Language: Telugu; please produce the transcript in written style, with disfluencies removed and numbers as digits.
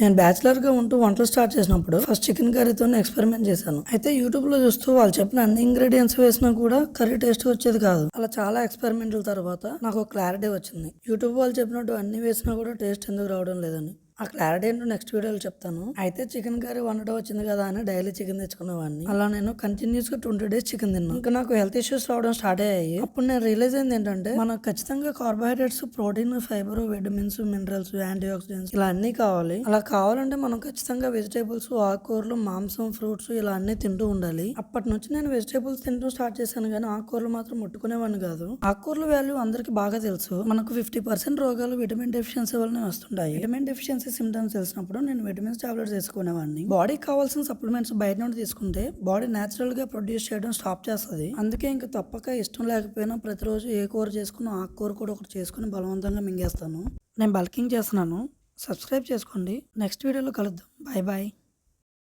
నేను బ్యాచిలర్గా ఉంటూ వంటలు స్టార్ట్ చేసినప్పుడు ఫస్ట్ చికెన్ కర్రీతో ఎక్స్పెరిమెంట్ చేశాను. అయితే యూట్యూబ్లో చూస్తూ వాళ్ళు చెప్పిన అన్ని ఇంగ్రీడియంట్స్ వేసినా కూడా కర్రీ టేస్ట్ వచ్చేది కాదు. అలా చాలా ఎక్స్పెరిమెంట్ల తర్వాత నాకు ఒక క్లారిటీ వచ్చింది. యూట్యూబ్ వాళ్ళు చెప్పినట్టు అన్ని వేసినా కూడా టేస్ట్ ఎందుకు రావడం లేదని. ఆ క్లారిటీ ఏంటో నెక్స్ట్ వీడియోలో చెప్తాను. అయితే చికెన్ కర్రీ వండడం వచ్చింది కదా అని డైలీ చికెన్ తెచ్చుకునేవాడిని. అలా నేను కంటిన్యూస్ గా 20 days చికెన్ తిన్నాను. ఇంకా నాకు హెల్త్ ఇష్యూస్ రావడం స్టార్ట్ అయ్యాయి. అప్పుడు నేను రియలైజ్ అయింది ఏంటంటే మనకు ఖచ్చితంగా carbohydrates, protein, fibre, vitamins, minerals, antioxidants ఇలా అన్ని కావాలి. అలా కావాలంటే మనం ఖచ్చితంగా వెజిటేబుల్స్, ఆకుకూరలు, మాంసం, ఫ్రూట్స్ ఇలా అన్ని తింటూ ఉండాలి. అప్పటి నుంచి నేను వెజిటేబుల్స్ తింటూ స్టార్ట్ చేశాను, కానీ ఆకుకూరలు మాత్రం ముట్టుకునేవాడిని కాదు. ఆకుకూరల వాల్యూ అందరికి బాగా తెలుసు. మనకు 50% రోగాలు విటమిన్ డెఫిషియన్సీ వల్లనే వస్తుంటాయి. విటమిన్ డెఫిషియన్సీ సిమ్టమ్స్ తెలిసినప్పుడు నేను విటమిన్స్ టాబ్లెట్స్ తీసుకునేవాడిని. బాడీకి కావాల్సిన సప్లిమెంట్స్ బయట నుండి తీసుకుంటే బాడీ నేచురల్ గా ప్రొడ్యూస్ చేయడం స్టాప్ చేస్తుంది. అందుకే ఇంకా తప్పక ఇష్టం లేకపోయినా ప్రతిరోజు ఏ కూర చేసుకుని ఆకుకూర కూడా ఒకటి చేసుకుని బలవంతంగా మింగేస్తాను. నేను బల్కింగ్ చేస్తున్నాను. సబ్స్క్రైబ్ చేసుకోండి. నెక్స్ట్ వీడియోలో కలుద్దాం. Bye bye.